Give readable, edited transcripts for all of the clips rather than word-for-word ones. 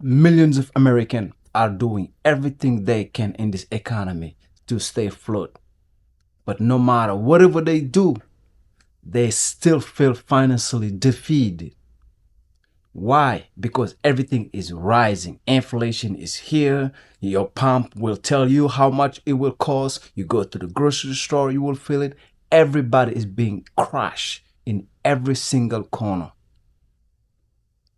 Millions of Americans are doing everything they can in this economy to stay afloat. But no matter whatever they do, they still feel financially defeated. Why? Because everything is rising. Inflation is here. Your pump will tell you how much it will cost. You go to the grocery store, you will feel it. Everybody is being crushed in every single corner.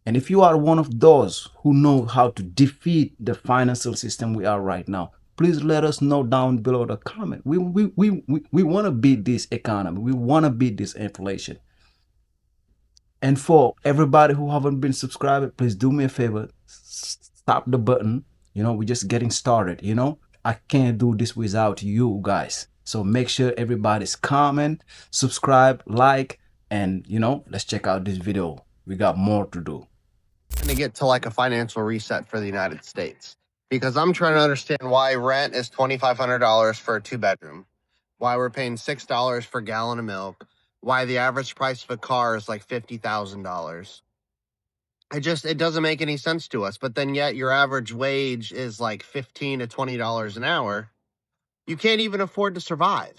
And if you are one of those who know how to defeat the financial system we are right now, please let us know down below the comment. We want to beat this economy. We want to beat this inflation. And for everybody who haven't been subscribed, please do me a favor. Stop the button. We're just getting started. I can't do this without you guys. So make sure everybody's comment, subscribe, like, and let's check out this video. We got more to do. To get to like a financial reset for the United States, because I'm trying to understand why rent is $2,500 for a 2-bedroom, why we're paying $6 for a gallon of milk, why the average price of a car is like $50,000. It doesn't make any sense to us. But then yet your average wage is like $15 to $20 an hour. You can't even afford to survive.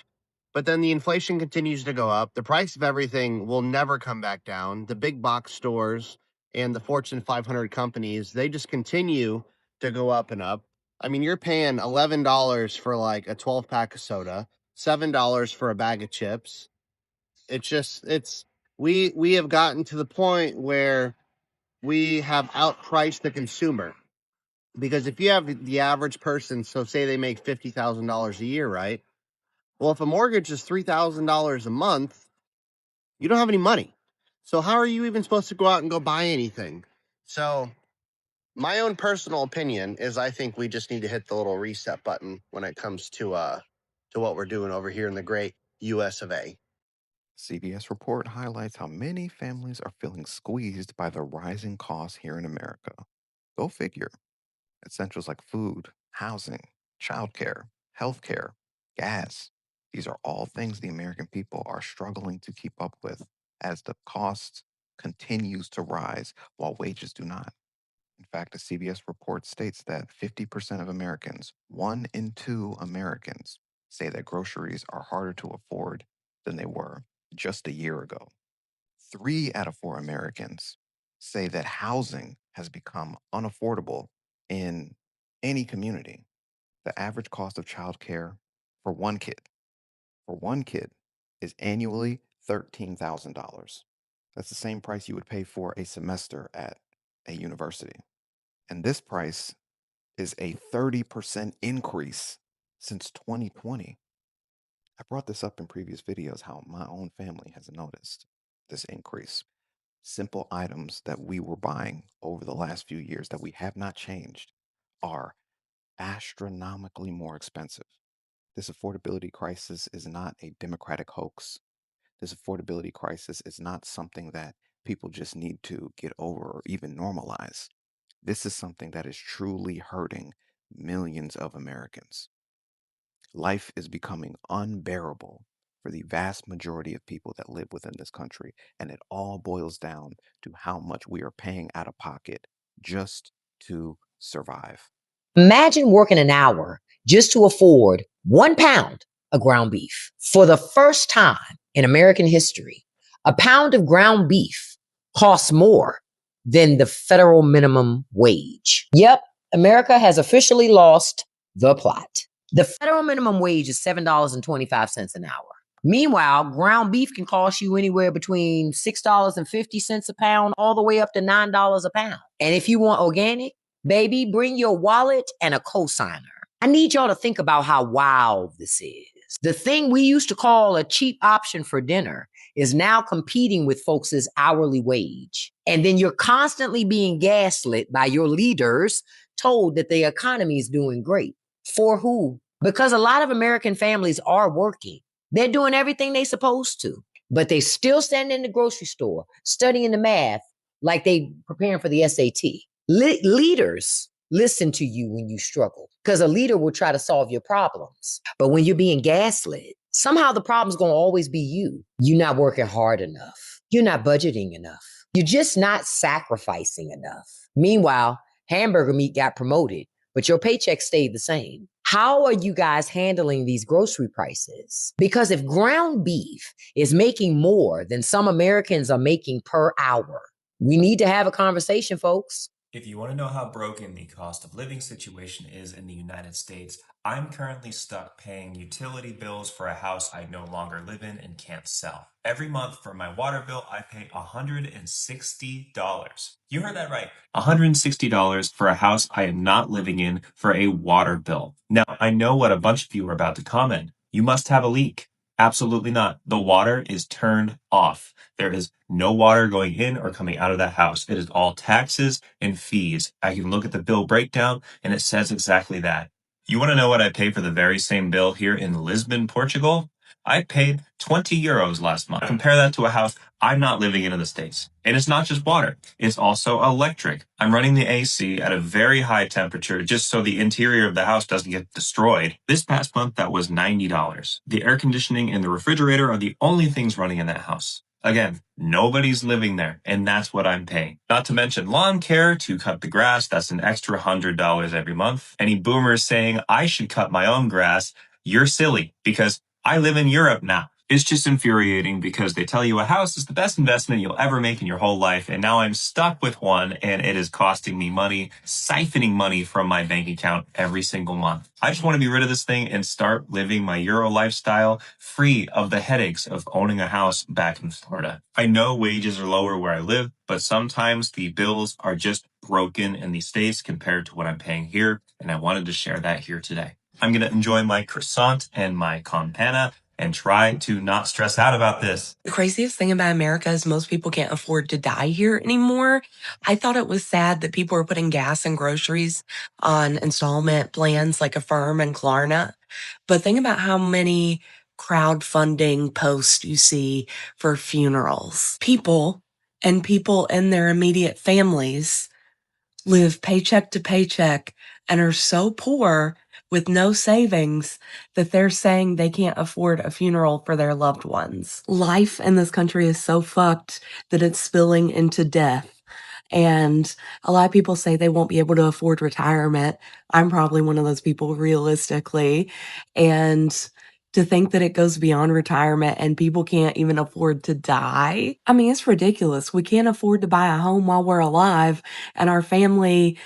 But then the inflation continues to go up. The price of everything will never come back down. The big box stores and the Fortune 500 companies, they just continue to go up and up. I mean, you're paying $11 for like a 12-pack of soda, $7 for a bag of chips. We have gotten to the point where we have outpriced the consumer. Because if you have the average person, so say they make $50,000 a year, right? Well, if a mortgage is $3,000 a month, you don't have any money. So how are you even supposed to go out and go buy anything? So my own personal opinion is I think we just need to hit the little reset button when it comes to what we're doing over here in the great US of A. CBS report highlights how many families are feeling squeezed by the rising costs here in America. Go figure. Essentials like food, housing, childcare, healthcare, gas. These are all things the American people are struggling to keep up with as the cost continues to rise while wages do not. In fact, the CBS report states that 50% of Americans, 1 in 2 Americans, say that groceries are harder to afford than they were just a year ago. 3 out of 4 Americans say that housing has become unaffordable in any community. The average cost of childcare for one kid is annually $13,000. That's the same price you would pay for a semester at a university. And this price is a 30% increase since 2020. I brought this up in previous videos how my own family has noticed this increase. Simple items that we were buying over the last few years that we have not changed are astronomically more expensive. This affordability crisis is not a democratic hoax. This affordability crisis is not something that people just need to get over or even normalize. This is something that is truly hurting millions of Americans. Life is becoming unbearable for the vast majority of people that live within this country, and it all boils down to how much we are paying out of pocket just to survive. Imagine working an hour just to afford 1 pound of ground beef. For the first time in American history, a pound of ground beef costs more than the federal minimum wage. Yep, America has officially lost the plot. The federal minimum wage is $7.25 an hour. Meanwhile, ground beef can cost you anywhere between $6.50 a pound all the way up to $9 a pound. And if you want organic, baby, bring your wallet and a cosigner. I need y'all to think about how wild this is. The thing we used to call a cheap option for dinner is now competing with folks' hourly wage. And then you're constantly being gaslit by your leaders, told that the economy is doing great. For who? Because a lot of American families are working. They're doing everything they're supposed to, but they still standing in the grocery store, studying the math like they preparing for the SAT. Leaders listen to you when you struggle because a leader will try to solve your problems. But when you're being gaslit, somehow the problem's going to always be you. You're not working hard enough. You're not budgeting enough. You're just not sacrificing enough. Meanwhile, Hamburger meat got promoted, but your paycheck stayed the same. How are you guys handling these grocery prices? Because if ground beef is making more than some Americans are making per hour, we need to have a conversation, folks. If you want to know how broken the cost of living situation is in the United States, I'm currently stuck paying utility bills for a house I no longer live in and can't sell. Every month for my water bill, I pay $160. You heard that right. $160 for a house I am not living in for a water bill. Now, I know what a bunch of you are about to comment. You must have a leak. Absolutely not. The water is turned off. There is no water going in or coming out of that house. It is all taxes and fees. I can look at the bill breakdown and it says exactly that. You want to know what I pay for the very same bill here in Lisbon, Portugal? I paid 20 euros last month. Compare that to a house I'm not living in the States. And it's not just water. It's also electric. I'm running the AC at a very high temperature just so the interior of the house doesn't get destroyed. This past month, that was $90. The air conditioning and the refrigerator are the only things running in that house. Again, nobody's living there, and that's what I'm paying. Not to mention lawn care to cut the grass, that's an extra $100 every month. Any boomers saying I should cut my own grass, you're silly, because I live in Europe now. It's just infuriating because they tell you a house is the best investment you'll ever make in your whole life, and now I'm stuck with one, and it is costing me money, siphoning money from my bank account every single month. I just want to be rid of this thing and start living my Euro lifestyle free of the headaches of owning a house back in Florida. I know wages are lower where I live, but sometimes the bills are just broken in the States compared to what I'm paying here, and I wanted to share that here today. I'm going to enjoy my croissant and my campana and try to not stress out about this. The craziest thing about America is most people can't afford to die here anymore. I thought it was sad that people were putting gas and groceries on installment plans like Affirm and Klarna. But think about how many crowdfunding posts you see for funerals. People and people in their immediate families live paycheck to paycheck and are so poor with no savings that they're saying they can't afford a funeral for their loved ones. Life in this country is so fucked that it's spilling into death. And a lot of people say they won't be able to afford retirement. I'm probably one of those people realistically. And to think that it goes beyond retirement and people can't even afford to die. I mean, it's ridiculous. We can't afford to buy a home while we're alive, and our family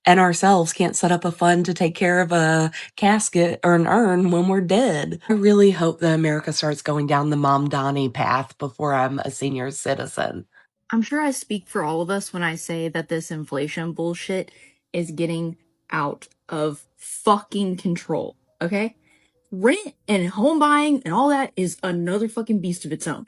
and ourselves can't set up a fund to take care of a casket or an urn when we're dead. I really hope that America starts going down the Mom Donnie path before I'm a senior citizen. I'm sure I speak for all of us when I say that this inflation bullshit is getting out of fucking control, okay? Rent and home buying and all that is another fucking beast of its own.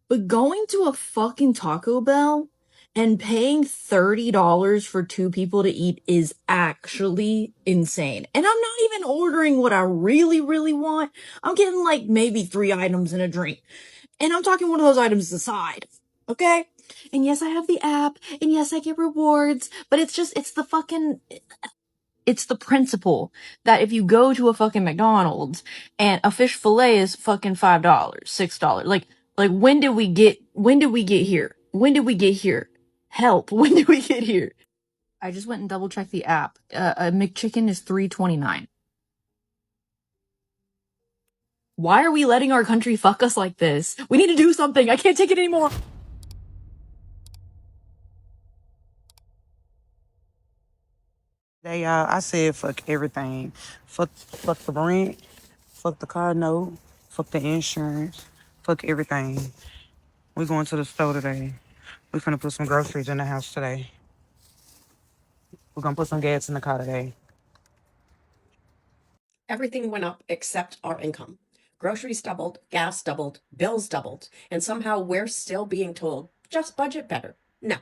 But going to a fucking Taco Bell and paying $30 for 2 people to eat is actually insane. And I'm not even ordering what I really, really want. I'm getting like maybe 3 items and a drink. And I'm talking one of those items aside, okay? And yes, I have the app, and yes, I get rewards, but it's the principle that if you go to a fucking McDonald's and a fish fillet is fucking $5, $6, like when did we get here? When did we get here? Help, when did we get here? I just went and double checked the app. A McChicken is $3.29. Why are we letting our country fuck us like this? We need to do something. I can't take it anymore. I said fuck everything. Fuck the rent, fuck the car note, fuck the insurance, fuck everything. We going to the store today. We finna put some groceries in the house today. We're gonna put some gas in the car today. Everything went up except our income. Groceries doubled, gas doubled, bills doubled, and somehow we're still being told, just budget better. No,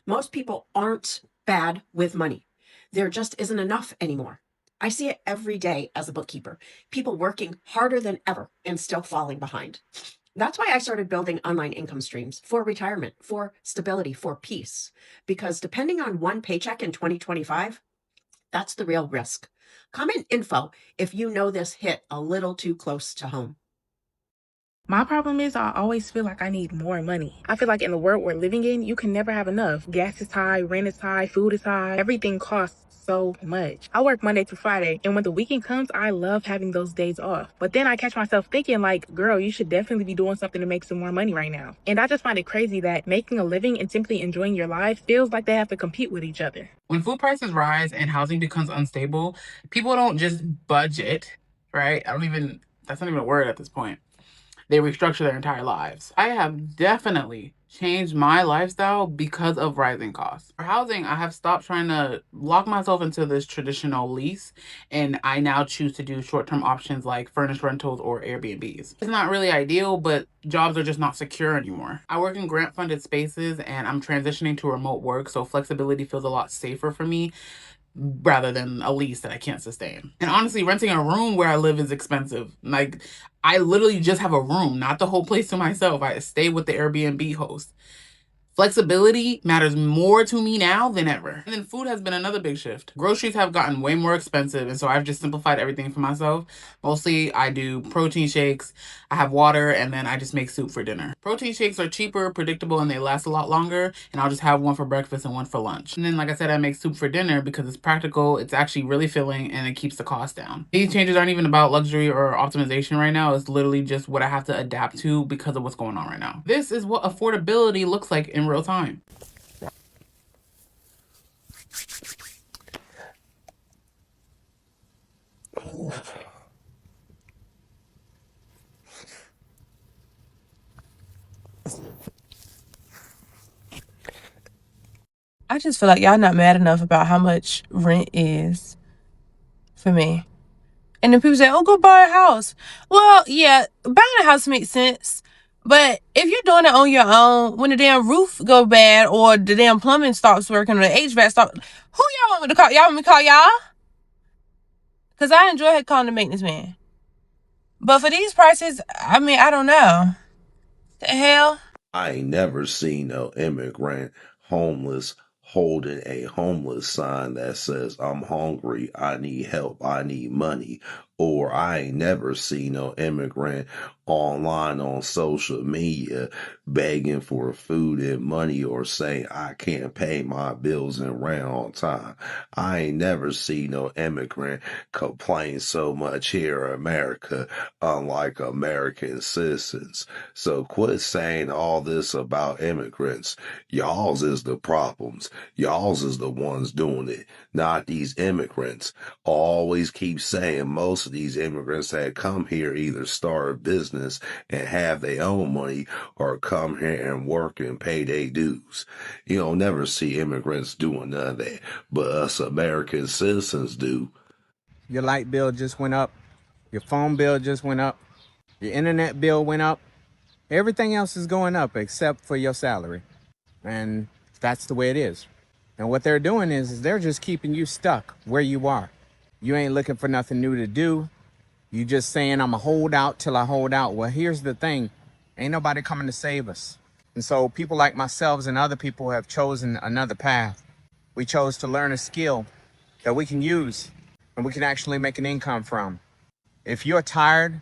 most people aren't bad with money. There just isn't enough anymore. I see it every day as a bookkeeper. People working harder than ever and still falling behind. That's why I started building online income streams for retirement, for stability, for peace. Because depending on one paycheck in 2025, that's the real risk. Comment info if you know this hit a little too close to home. My problem is I always feel like I need more money. I feel like in the world we're living in, you can never have enough. Gas is high, rent is high, food is high, everything costs so much. I work Monday through Friday, and when the weekend comes, I love having those days off. But then I catch myself thinking like, girl, you should definitely be doing something to make some more money right now. And I just find it crazy that making a living and simply enjoying your life feels like they have to compete with each other. When food prices rise and housing becomes unstable, people don't just budget, right? That's not even a word at this point. They restructure their entire lives. I have definitely changed my lifestyle because of rising costs. For housing, I have stopped trying to lock myself into this traditional lease, and I now choose to do short-term options like furnished rentals or Airbnbs. It's not really ideal, but jobs are just not secure anymore. I work in grant-funded spaces, and I'm transitioning to remote work, so flexibility feels a lot safer for me rather than a lease that I can't sustain. And honestly, renting a room where I live is expensive. Like, I literally just have a room, not the whole place to myself. I stay with the Airbnb host. Flexibility matters more to me now than ever. And then food has been another big shift. Groceries have gotten way more expensive, and so I've just simplified everything for myself. Mostly, I do protein shakes, I have water, and then I just make soup for dinner. Protein shakes are cheaper, predictable, and they last a lot longer, and I'll just have one for breakfast and one for lunch. And then, like I said, I make soup for dinner because it's practical, it's actually really filling, and it keeps the cost down. These changes aren't even about luxury or optimization right now. It's literally just what I have to adapt to because of what's going on right now. This is what affordability looks like in real time. I just feel like y'all not mad enough about how much rent is for me. And then people say, oh, go buy a house. Well, yeah, buying a house makes sense. But if you're doing it on your own, when the damn roof go bad or the damn plumbing stops working or the HVAC stops, who y'all want me to call? Y'all want me to call y'all? Because I enjoy calling the maintenance man. But for these prices, I mean, I don't know. The hell? I ain't never seen no immigrant homeless holding a homeless sign that says, I'm hungry, I need help, I need money. Or I ain't never seen no immigrant online on social media begging for food and money or saying, I can't pay my bills and rent on time. I ain't never seen no immigrant complain so much here in America, unlike American citizens. So quit saying all this about immigrants. Y'all's is the problems. Y'all's is the ones doing it, not these immigrants. Always keep saying most of these immigrants that come here either start a business and have their own money or come here and work and pay their dues. You don't never see immigrants doing none of that, but us American citizens do. Your light bill just went up. Your phone bill just went up. Your internet bill went up. Everything else is going up except for your salary. And that's the way it is. And what they're doing is they're just keeping you stuck where you are. You ain't looking for nothing new to do. You just saying, I'm a hold out till I hold out. Well, here's the thing. Ain't nobody coming to save us. And so people like myself and other people have chosen another path. We chose to learn a skill that we can use and we can actually make an income from. If you're tired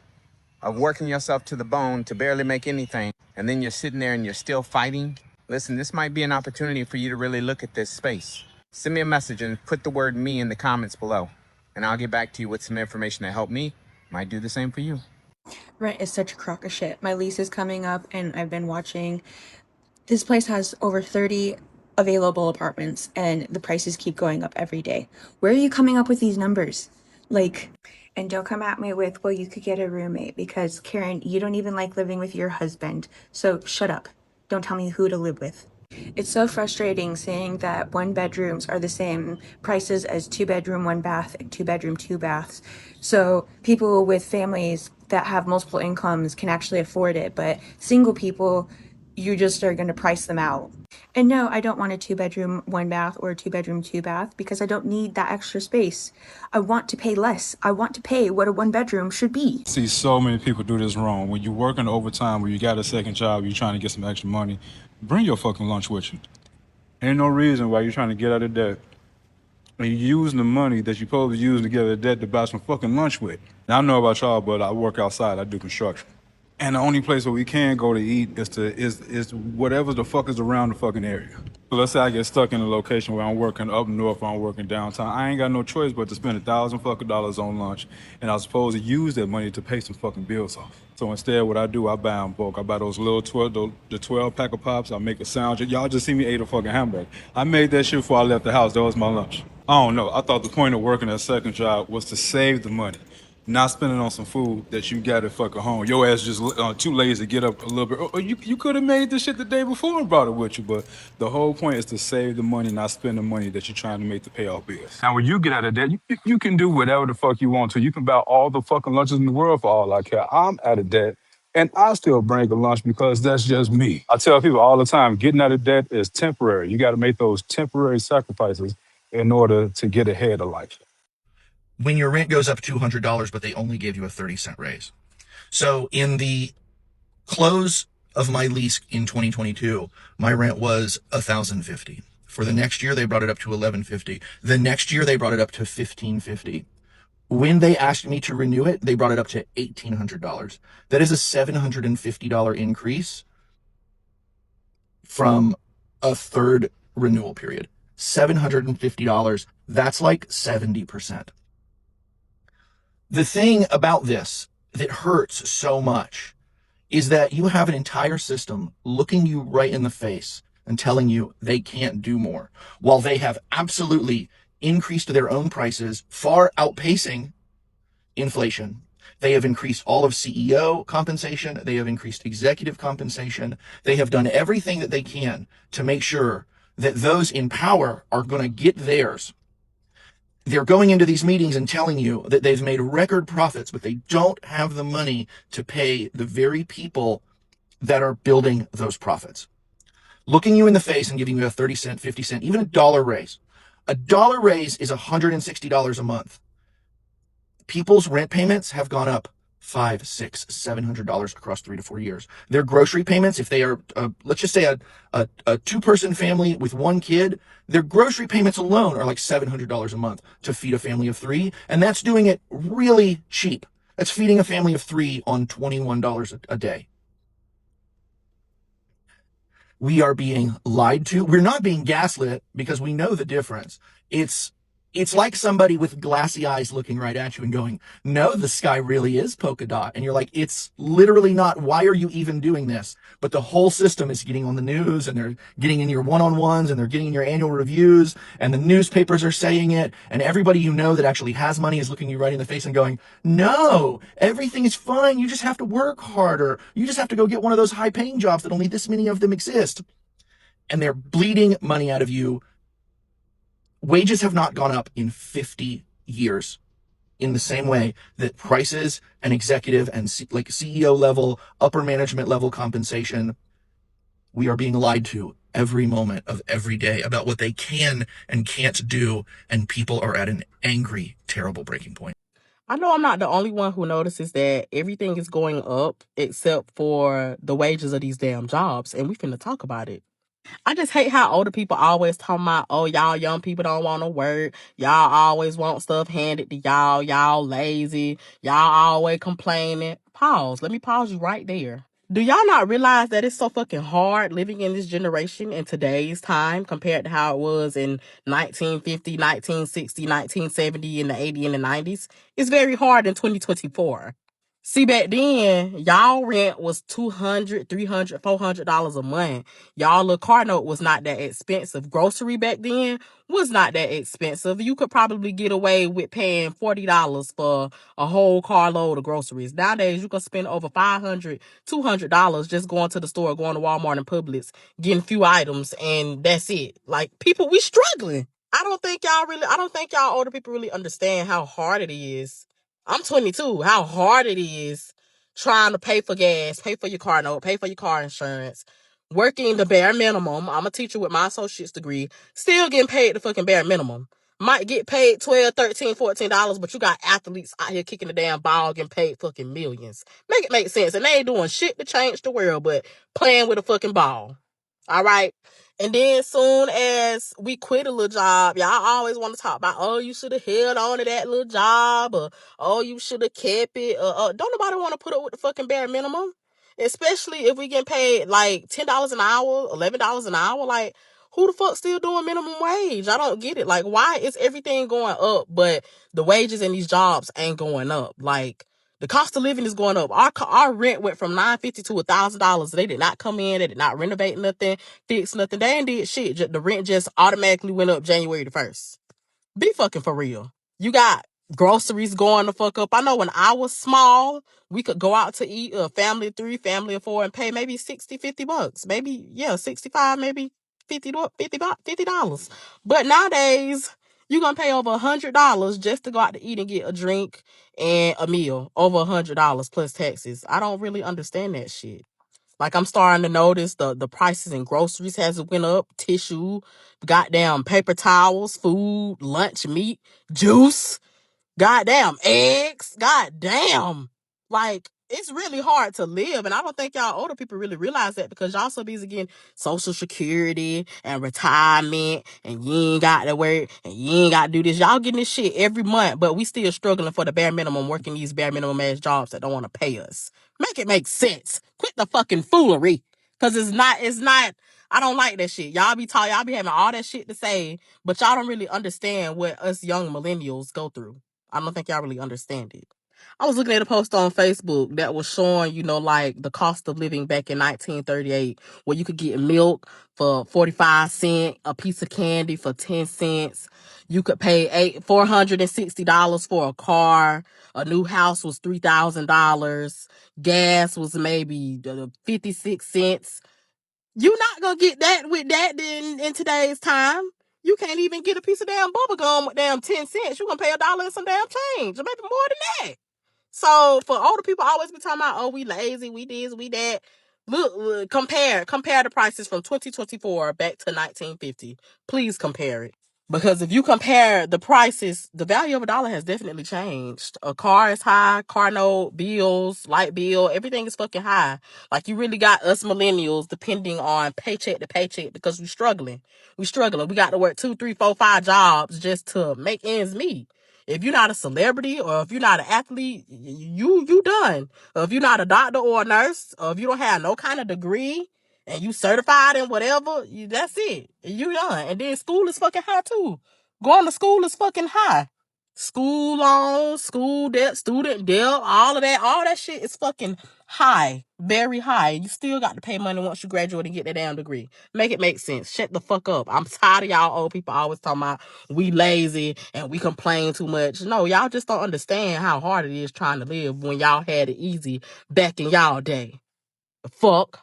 of working yourself to the bone to barely make anything, and then you're sitting there and you're still fighting, listen, this might be an opportunity for you to really look at this space. Send me a message and put the word me in the comments below, and I'll get back to you with some information that helped me. Might do the same for you. Rent is such a crock of shit. My lease is coming up and I've been watching. This place has over 30 available apartments and the prices keep going up every day. Where are you coming up with these numbers? And don't come at me with, well, you could get a roommate because Karen, you don't even like living with your husband. So shut up. Don't tell me who to live with. It's so frustrating seeing that 1-bedrooms are the same prices as 2-bedroom, 1-bath, and 2-bedroom, 2-baths. So people with families that have multiple incomes can actually afford it, but single people, you just are going to price them out. And no, I don't want a 2-bedroom, 1-bath or a 2-bedroom, 2-bath because I don't need that extra space. I want to pay less. I want to pay what a 1-bedroom should be. See so many people do this wrong. When you're working overtime, when you got a second job, you're trying to get some extra money, bring your fucking lunch with you. Ain't no reason why you're trying to get out of debt and you're using the money that you're supposed to use to get out of debt to buy some fucking lunch with. Now, I know about y'all, but I work outside. I do construction. And the only place where we can go to eat is whatever the fuck is around the fucking area. So let's say I get stuck in a location where I'm working up north or I'm working downtown. I ain't got no choice but to spend $1,000 on lunch, and I was supposed to use that money to pay some fucking bills off. So instead, what I do, I buy in bulk. I buy those little 12 pack of pops. I make a sandwich. Y'all just see me ate a fucking hamburger. I made that shit before I left the house. That was my lunch. I don't know. I thought the point of working a second job was to save the money, not spending on some food that you got at fucking home. Your ass just too lazy to get up a little bit. Or you could have made this shit the day before and brought it with you. But the whole point is to save the money, not spend the money that you're trying to make to pay off bills. Now, when you get out of debt, you can do whatever the fuck you want to. You can buy all the fucking lunches in the world for all I care. I'm out of debt. And I still bring a lunch because that's just me. I tell people all the time, getting out of debt is temporary. You got to make those temporary sacrifices in order to get ahead of life. When your rent goes up $200, but they only gave you a 30-cent raise. So in the close of my lease in 2022, my rent was $1,050. For the next year, they brought it up to $1,150. The next year, they brought it up to $1,550. When they asked me to renew it, they brought it up to $1,800. That is a $750 increase from a third renewal period. $750. That's like 70%. The thing about this that hurts so much is that you have an entire system looking you right in the face and telling you they can't do more, while they have absolutely increased their own prices, far outpacing inflation. They have increased all of CEO compensation. They have increased executive compensation. They have done everything that they can to make sure that those in power are going to get theirs. They're going into these meetings and telling you that they've made record profits, but they don't have the money to pay the very people that are building those profits. Looking you in the face and giving you a 30 cent, 50 cent, even a dollar raise. A dollar raise is $160 a month. People's rent payments have gone up $500, $600, $700 across 3 to 4 years. Their grocery payments, if they are, let's just say a two-person family with one kid, their grocery payments alone are like $700 a month to feed a family of 3, and that's doing it really cheap. That's feeding a family of 3 on $21 a day. We are being lied to. We're not being gaslit because we know the difference. It's like somebody with glassy eyes looking right at you and going, no, the sky really is polka dot. And you're like, it's literally not. Why are you even doing this? But the whole system is getting on the news, and they're getting in your one-on-ones, and they're getting in your annual reviews, and the newspapers are saying it. And everybody you know that actually has money is looking you right in the face and going, no, everything is fine. You just have to work harder. You just have to go get one of those high-paying jobs that only this many of them exist. And they're bleeding money out of you. Wages have not gone up in 50 years in the same way that prices and executive and like CEO level, upper management level compensation, we are being lied to every moment of every day about what they can and can't do. And people are at an angry, terrible breaking point. I know I'm not the only one who notices that everything is going up except for the wages of these damn jobs. And we finna talk about it. I just hate how older people always talking about, oh, y'all young people don't want to work. Y'all always want stuff handed to y'all. Y'all lazy. Y'all always complaining. Pause. Let me pause you right there. Do y'all not realize that it's so fucking hard living in this generation in today's time compared to how it was in 1950, 1960, 1970, and the 80 and the 90s? It's very hard in 2024. See, back then, y'all rent was $200, $300, $400 a month. Y'all little car note was not that expensive. Grocery back then was not that expensive. You could probably get away with paying $40 for a whole carload of groceries. Nowadays, you can spend over $500, $200 just going to the store, going to Walmart and Publix, getting a few items, and that's it. Like, people, we struggling. I don't think y'all older people really understand how hard it is. I'm 22. How hard it is trying to pay for gas, pay for your car note, pay for your car insurance, working the bare minimum. I'm a teacher with my associate's degree, still getting paid the fucking bare minimum. Might get paid $12, $13, $14, but you got athletes out here kicking the damn ball, getting paid fucking millions. Make it make sense. And they ain't doing shit to change the world, but playing with a fucking ball. All right? And then soon as we quit a little job, y'all always want to talk about, oh, you should have held on to that little job, or oh, you should have kept it. Don't nobody want to put up with the fucking bare minimum. especially if we get paid like $10 an hour, $11 an hour. Like, who the fuck still doing minimum wage? I don't get it. Like, why is everything going up, but the wages in these jobs ain't going up? Like, the cost of living is going up. Our rent went from $950 to $1,000. They did not come in. They did not renovate nothing, fix nothing. They ain't did shit. The rent just automatically went up January the 1st. Be fucking for real. You got groceries going the fuck up. I know when I was small, we could go out to eat, a family of 3, family of 4, and pay maybe $60-$50. Maybe, yeah, 65, maybe $50. But nowadays, you're gonna pay over $100 just to go out to eat and get a drink and a meal. Over $100 plus taxes. I don't really understand that shit. Like, I'm starting to notice the prices in groceries has went up. Tissue, goddamn paper towels, food, lunch meat, juice, goddamn eggs, goddamn. Like, it's really hard to live. And I don't think y'all older people really realize that, because y'all so busy getting Social Security and retirement, and you ain't got to work, and you ain't got to do this. Y'all getting this shit every month, but we still struggling for the bare minimum, working these bare minimum ass jobs that don't want to pay us. Make it make sense. Quit the fucking foolery. Cause it's not, I don't like that shit. Y'all be having all that shit to say, but y'all don't really understand what us young millennials go through. I don't think y'all really understand it. I was looking at a post on Facebook that was showing, like the cost of living back in 1938, where you could get milk for 45 cents, a piece of candy for 10 cents. You could pay $460 for a car. A new house was $3,000. Gas was maybe 56 cents. You're not gonna get that with that in today's time. You can't even get a piece of damn bubble gum with damn 10 cents. You're gonna pay $1 and some damn change, or maybe more than that. So for older people, always be talking about, oh, we lazy, we this, we that. Look, compare the prices from 2024 back to 1950. Please compare it. Because if you compare the prices, the value of a dollar has definitely changed. A car is high, car note, bills, light bill, everything is fucking high. Like, you really got us millennials depending on paycheck to paycheck because we're struggling. We got to work 2, 3, 4, 5 jobs just to make ends meet. If you're not a celebrity, or if you're not an athlete, you done. Or if you're not a doctor or a nurse, or if you don't have no kind of degree, and you certified in whatever, that's it. You done. And then school is fucking high too. Going to school is fucking high. School loans, school debt, student debt, all that shit is fucking high. Very high. You still got to pay money once you graduate and get that damn degree. Make it make sense. Shut the fuck up. I'm tired of y'all old people always talking about we lazy and we complain too much. No, y'all just don't understand how hard it is trying to live when y'all had it easy back in y'all day. Fuck.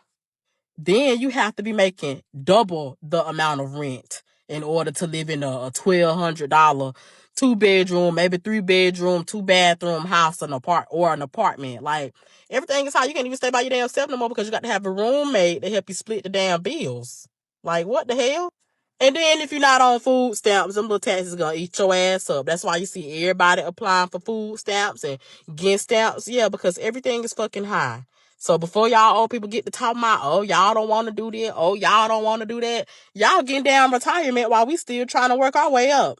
Then you have to be making double the amount of rent in order to live in a $1,200 2-bedroom, maybe 3-bedroom, 2-bathroom house, an apartment. Like, everything is high. You can't even stay by your damn self no more because you got to have a roommate to help you split the damn bills. Like, what the hell? And then if you're not on food stamps, them little taxes gonna eat your ass up. That's why you see everybody applying for food stamps and getting stamps. Yeah, because everything is fucking high. So before y'all old people get to talking about, oh, y'all don't want to do this, oh, y'all don't want to do that, y'all getting down retirement while we still trying to work our way up.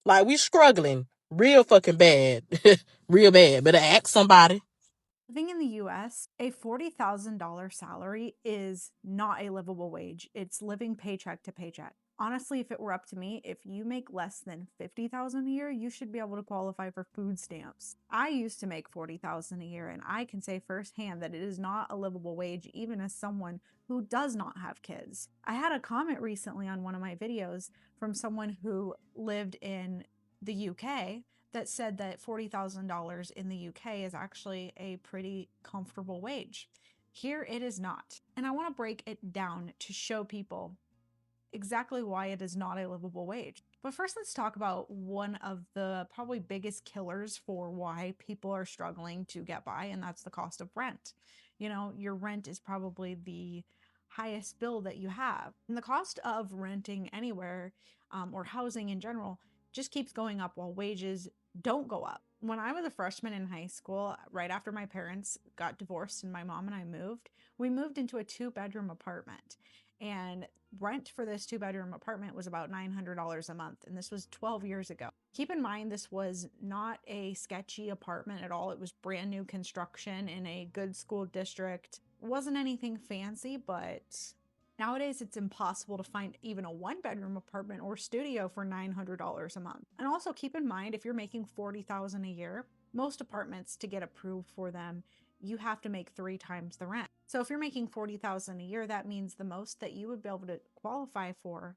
Like, we struggling real fucking bad. Real bad. Better ask somebody. Living in the US, a $40,000 salary is not a livable wage. It's living paycheck to paycheck. Honestly, if it were up to me, if you make less than $50,000 a year, you should be able to qualify for food stamps. I used to make $40,000 a year, and I can say firsthand that it is not a livable wage, even as someone who does not have kids. I had a comment recently on one of my videos from someone who lived in the UK that said that $40,000 in the UK is actually a pretty comfortable wage. Here it is not. And I want to break it down to show people exactly why it is not a livable wage. But first, let's talk about one of the probably biggest killers for why people are struggling to get by, and that's the cost of rent. You know, your rent is probably the highest bill that you have. And the cost of renting anywhere or housing in general just keeps going up while wages don't go up. When I was a freshman in high school, right after my parents got divorced and my mom and I moved, we moved into a 2-bedroom apartment. And rent for this 2-bedroom apartment was about $900 a month, and this was 12 years ago. Keep in mind, this was not a sketchy apartment at all. It was brand new construction in a good school district. Wasn't anything fancy, but nowadays it's impossible to find even a 1-bedroom apartment or studio for $900 a month. And also keep in mind, if you're making $40,000 a year, most apartments, to get approved for them, you have to make 3 times the rent. So if you're making $40,000 a year, that means the most that you would be able to qualify for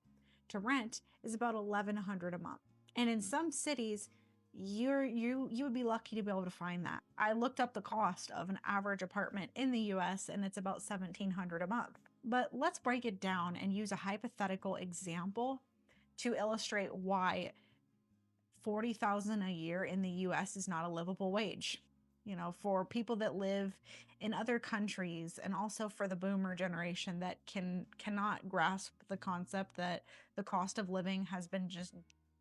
to rent is about $1,100 a month. And in some cities, you would be lucky to be able to find that. I looked up the cost of an average apartment in the US and it's about $1,700 a month. But let's break it down and use a hypothetical example to illustrate why $40,000 a year in the US is not a livable wage. You know, for people that live in other countries, and also for the boomer generation that cannot grasp the concept that the cost of living has been just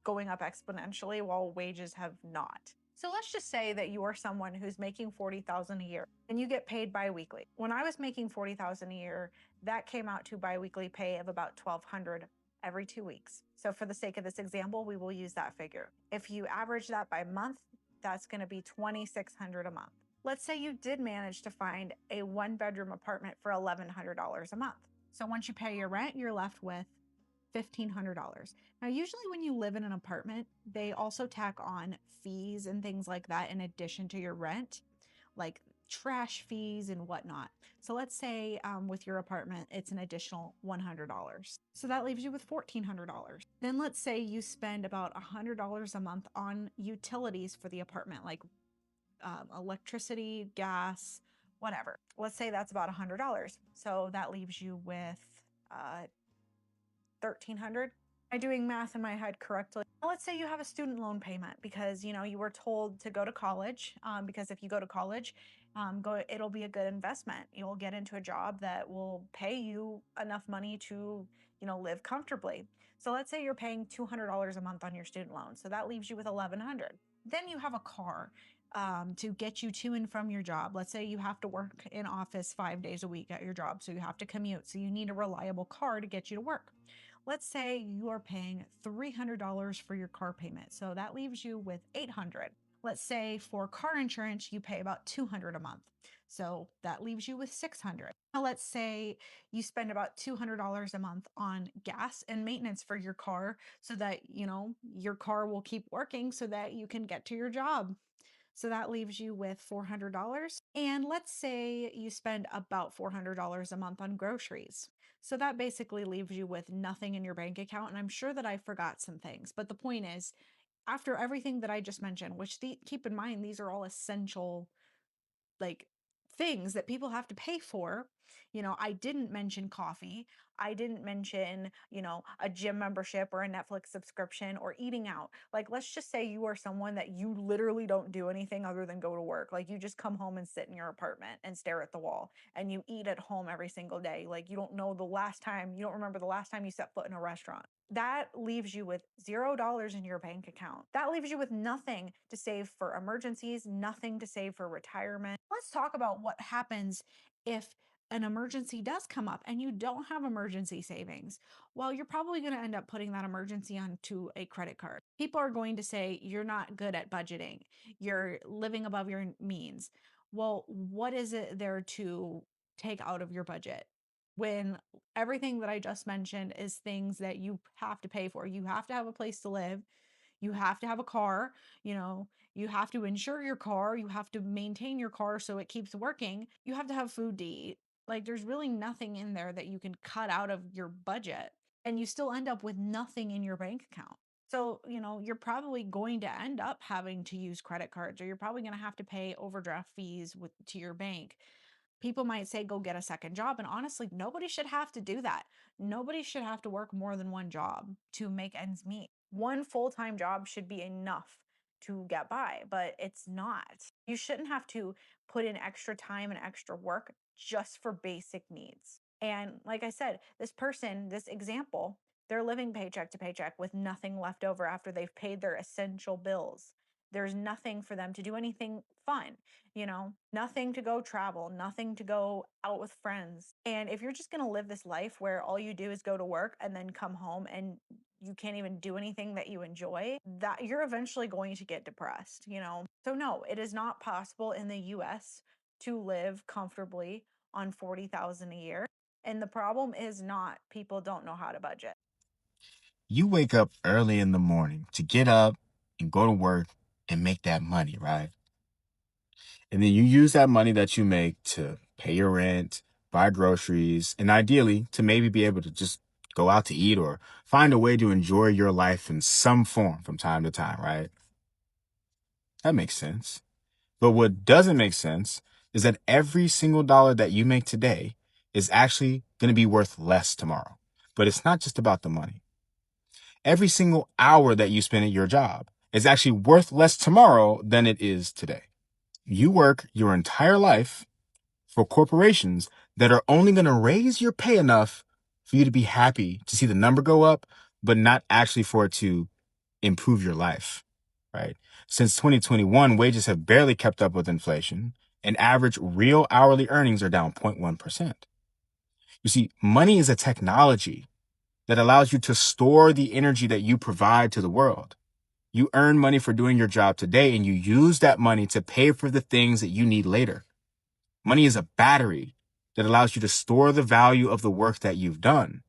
going up exponentially while wages have not. So let's just say that you are someone who's making $40,000 a year and you get paid biweekly. When I was making $40,000 a year, that came out to biweekly pay of about $1,200 every 2 weeks. So for the sake of this example, we will use that figure. If you average that by month, that's going to be $2,600 a month. Let's say you did manage to find a 1-bedroom apartment for $1,100 a month. So once you pay your rent, you're left with $1,500. Now, usually when you live in an apartment, they also tack on fees and things like that in addition to your rent, like trash fees and whatnot. So let's say with your apartment, it's an additional $100. So that leaves you with $1,400. Then let's say you spend about $100 a month on utilities for the apartment, like electricity, gas, whatever. Let's say that's about $100. So that leaves you with $1,300. Am I doing math in my head correctly? Let's say you have a student loan payment because you were told to go to college, because if you go to college, it'll be a good investment. You'll get into a job that will pay you enough money to live comfortably. So let's say you're paying $200 a month on your student loan. So that leaves you with $1,100. Then you have a car to get you to and from your job. Let's say you have to work in office 5 days a week at your job, so you have to commute. So you need a reliable car to get you to work. Let's say you are paying $300 for your car payment. So that leaves you with $800. Let's say for car insurance, you pay about $200 a month. So that leaves you with $600. Now let's say you spend about $200 a month on gas and maintenance for your car so that, your car will keep working so that you can get to your job. So that leaves you with $400. And let's say you spend about $400 a month on groceries. So that basically leaves you with nothing in your bank account. And I'm sure that I forgot some things. But the point is, after everything that I just mentioned, which keep in mind, these are all essential, like, things that people have to pay for. I didn't mention coffee. I didn't mention, a gym membership or a Netflix subscription or eating out. Like, let's just say you are someone that you literally don't do anything other than go to work. Like, you just come home and sit in your apartment and stare at the wall, and you eat at home every single day. Like, you don't remember the last time you set foot in a restaurant. That leaves you with $0 in your bank account. That leaves you with nothing to save for emergencies, nothing to save for retirement. Let's talk about what happens if an emergency does come up and you don't have emergency savings. Well, you're probably going to end up putting that emergency onto a credit card. People are going to say you're not good at budgeting. You're living above your means. Well, what is it there to take out of your budget when everything that I just mentioned is things that you have to pay for? You have to have a place to live. You have to have a car, you have to insure your car, you have to maintain your car so it keeps working. You have to have food to eat. Like, there's really nothing in there that you can cut out of your budget, and you still end up with nothing in your bank account. So, you're probably going to end up having to use credit cards, or you're probably going to have to pay overdraft fees to your bank. People might say go get a second job, and honestly, nobody should have to do that. Nobody should have to work more than one job to make ends meet. One full-time job should be enough to get by, but it's not. You shouldn't have to put in extra time and extra work just for basic needs. And like I said, this example, they're living paycheck to paycheck with nothing left over after they've paid their essential bills. There's nothing for them to do anything fun, nothing to go travel, nothing to go out with friends. And if you're just going to live this life where all you do is go to work and then come home and you can't even do anything that you enjoy, that you're eventually going to get depressed. So no, it is not possible in the US to live comfortably on $40,000 a year. And the problem is not people don't know how to budget. You wake up early in the morning to get up and go to work and make that money, right? And then you use that money that you make to pay your rent, buy groceries, and ideally to maybe be able to just go out to eat or find a way to enjoy your life in some form from time to time, right? That makes sense. But what doesn't make sense is that every single dollar that you make today is actually going to be worth less tomorrow. But it's not just about the money. Every single hour that you spend at your job is actually worth less tomorrow than it is today. You work your entire life for corporations that are only going to raise your pay enough for you to be happy to see the number go up, but not actually for it to improve your life, right? Since 2021, wages have barely kept up with inflation, and average real hourly earnings are down 0.1%. You see, money is a technology that allows you to store the energy that you provide to the world. You earn money for doing your job today, and you use that money to pay for the things that you need later. Money is a battery that allows you to store the value of the work that you've done.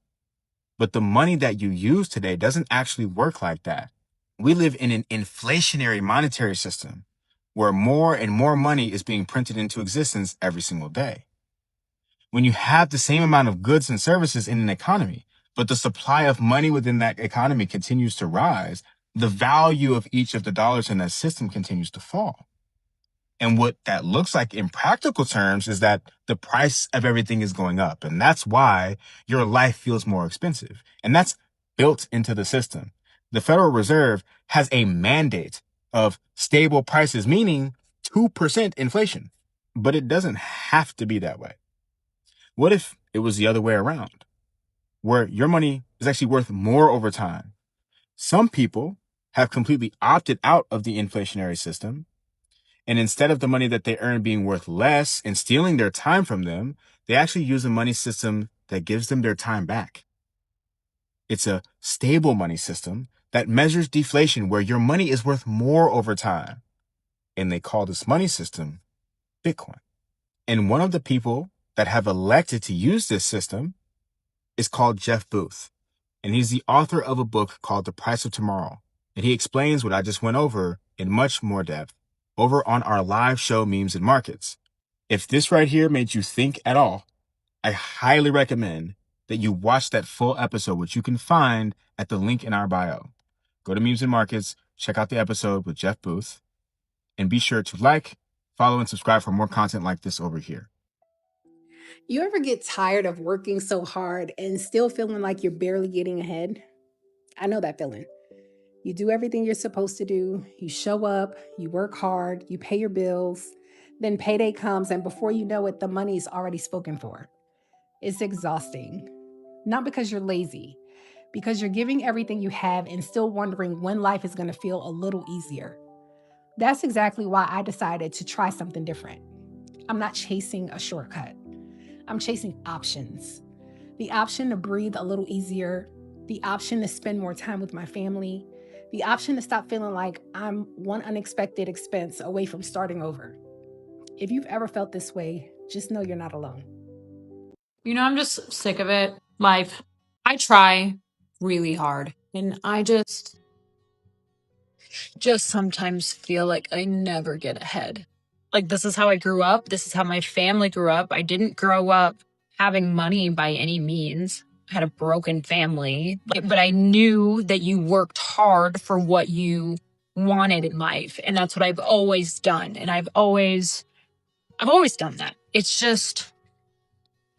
But the money that you use today doesn't actually work like that. We live in an inflationary monetary system where more and more money is being printed into existence every single day. When you have the same amount of goods and services in an economy, but the supply of money within that economy continues to rise, the value of each of the dollars in that system continues to fall. And what that looks like in practical terms is that the price of everything is going up. And that's why your life feels more expensive. And that's built into the system. The Federal Reserve has a mandate of stable prices, meaning 2% inflation. But it doesn't have to be that way. What if it was the other way around, where your money is actually worth more over time? Some people have completely opted out of the inflationary system. And instead of the money that they earn being worth less and stealing their time from them, they actually use a money system that gives them their time back. It's a stable money system that measures deflation where your money is worth more over time. And they call this money system Bitcoin. And one of the people that have elected to use this system is called Jeff Booth. And he's the author of a book called The Price of Tomorrow. And he explains what I just went over in much more depth over on our live show, Memes and Markets. If this right here made you think at all, I highly recommend that you watch that full episode, which you can find at the link in our bio. Go to Memes and Markets, check out the episode with Jeff Booth, and be sure to like, follow, and subscribe for more content like this over here. You ever get tired of working so hard and still feeling like you're barely getting ahead? I know that feeling. You do everything you're supposed to do. You show up, you work hard, you pay your bills. Then payday comes, and before you know it, the money's already spoken for. It's exhausting. Not because you're lazy, because you're giving everything you have and still wondering when life is going to feel a little easier. That's exactly why I decided to try something different. I'm not chasing a shortcut. I'm chasing options. The option to breathe a little easier, the option to spend more time with my family, the option to stop feeling like I'm one unexpected expense away from starting over. If you've ever felt this way, just know you're not alone. You know, I'm just sick of it. Life. I try really hard, and I just sometimes feel like I never get ahead. Like, this is how I grew up. This is how my family grew up. I didn't grow up having money by any means. I had a broken family, but I knew that you worked hard for what you wanted in life. And that's what I've always done. And I've always done that. It's just,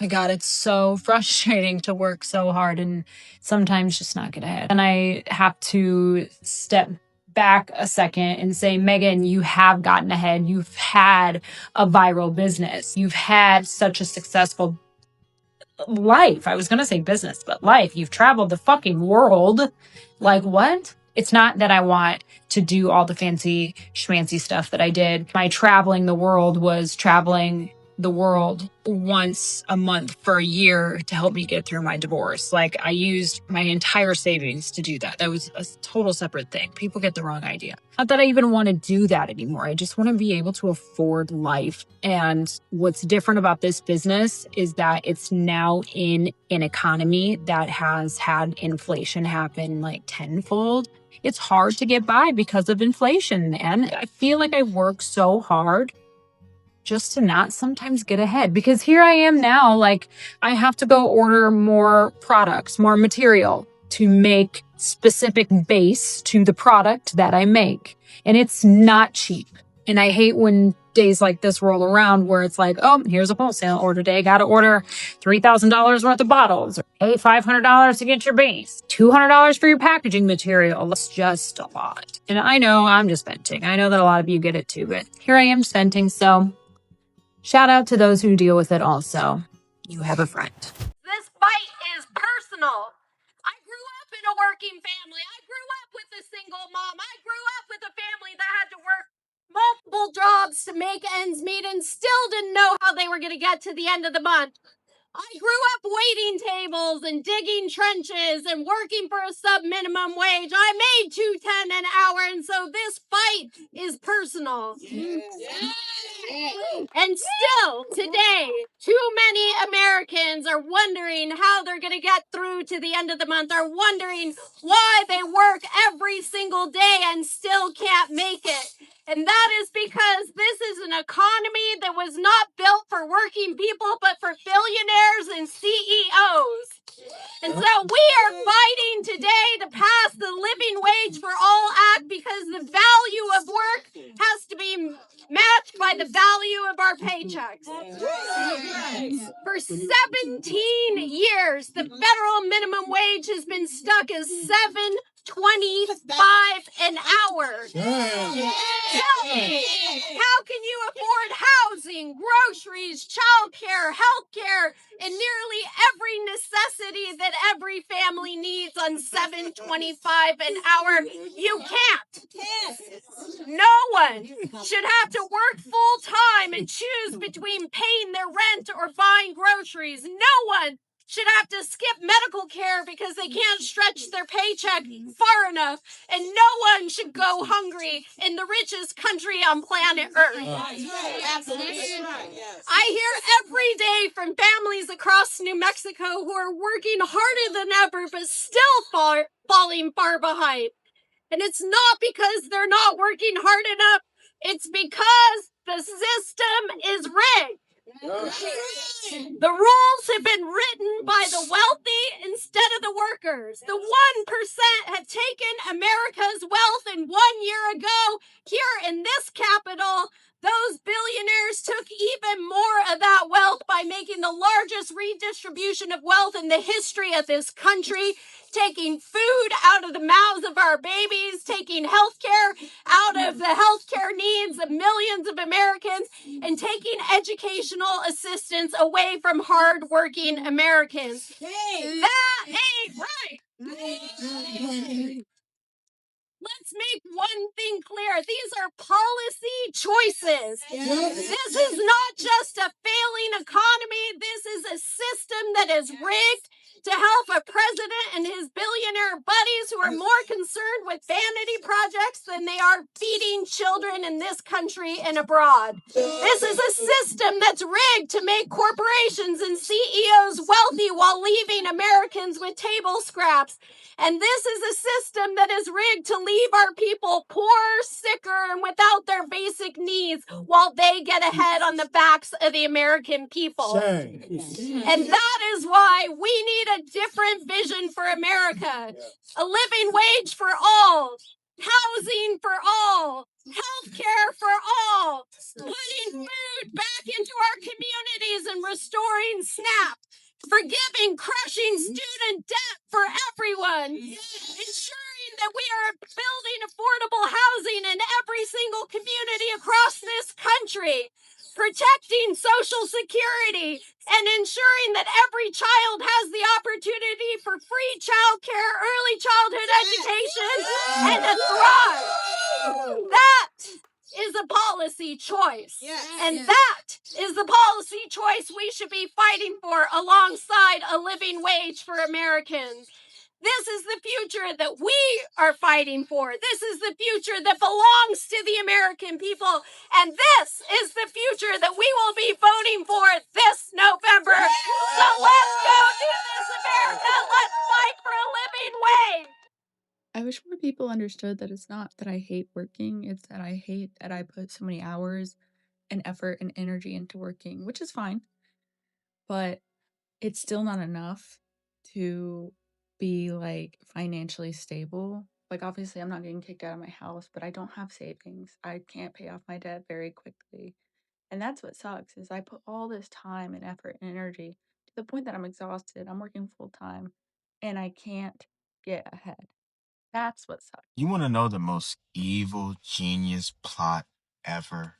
my God, it's so frustrating to work so hard and sometimes just not get ahead. And I have to step back a second and say, Megan, you have gotten ahead. You've had a viral business. You've had such a successful life. I was going to say business, but life. You've traveled the fucking world. Like, what? It's not that I want to do all the fancy schmancy stuff that I did. My traveling the world was traveling the world once a month for a year to help me get through my divorce. Like, I used my entire savings to do that. That was a total separate thing. People get the wrong idea. Not that I even want to do that anymore. I just want to be able to afford life. And what's different about this business is that it's now in an economy that has had inflation happen like tenfold. It's hard to get by because of inflation. And I feel like I work so hard just to not sometimes get ahead, because here I am now, like, I have to go order more products, more material to make specific base to the product that I make. And it's not cheap. And I hate when days like this roll around where it's like, oh, here's a wholesale order day. Got to order $3,000 worth of bottles, or pay $500 to get your base, $200 for your packaging material. It's just a lot. And I know I'm just venting. I know that a lot of you get it too, but here I am just venting. So shout out to those who deal with it also. You have a friend. This fight is personal. I grew up in a working family. I grew up with a single mom. I grew up with a family that had to work multiple jobs to make ends meet and still didn't know how they were going to get to the end of the month. I grew up waiting tables and digging trenches and working for a sub-minimum wage. I made $2.10 an hour, and so this fight is personal. And still, today, too many Americans are wondering how they're going to get through to the end of the month, are wondering why they work every single day and still can't make it. And that is because this is an economy that was not built for working people, but for billionaires and CEOs. And so we are fighting today to pass the Living Wage for All Act because the value of work has to be matched by the value of our paychecks. For 17 years, the federal minimum wage has been stuck as $7.25 an hour. Tell me, how can you afford housing, groceries, childcare, healthcare, and nearly every necessity that every family needs on $7.25 an hour? You can't. No one should have to work full time and choose between paying their rent or buying groceries. No one should have to skip medical care because they can't stretch their paycheck far enough, and no one should go hungry in the richest country on planet Earth. I hear every day from families across New Mexico who are working harder than ever but still falling far behind. And it's not because they're not working hard enough. It's because the system is rigged. The rules have been written by the wealthy instead of the workers. The 1% have taken America's wealth, and 1 year ago, here in this capital, those billionaires took even more of that wealth by making the largest redistribution of wealth in the history of this country, taking food out of the mouths of our babies, taking healthcare out of the healthcare needs of millions of Americans, and taking educational assistance away from hardworking Americans. That ain't right. Let's make one thing clear. These are policy choices. This is not just a failing economy. This is a system that is rigged to help a president and his billionaire buddies who are more concerned with vanity projects than they are feeding children in this country and abroad. This is a system that's rigged to make corporations and CEOs wealthy while leaving Americans with table scraps. And this is a system that is rigged to leave our people poor, sicker, and without their basic needs while they get ahead on the backs of the American people. And that is why we need a different vision for America. A living wage for all, housing for all, healthcare for all, putting food back into our communities and restoring SNAP, forgiving crushing student debt for everyone, ensuring that we are building affordable housing in every single community across this country, protecting Social Security, and ensuring that every child has the opportunity for free childcare, early childhood education, and to thrive. That is a policy choice. And that is the policy choice we should be fighting for alongside a living wage for Americans. This is the future that we are fighting for. This is the future that belongs to the American people. And this is the future that we will be voting for this November. So let's go do this, America. Let's fight for a living wage. I wish more people understood that it's not that I hate working, it's that I hate that I put so many hours and effort and energy into working, which is fine. But it's still not enough to be like financially stable. Like, obviously, I'm not getting kicked out of my house, but I don't have savings. I can't pay off my debt very quickly. And that's what sucks is I put all this time and effort and energy to the point that I'm exhausted. I'm working full time and I can't get ahead. That's what sucks. You want to know the most evil genius plot ever?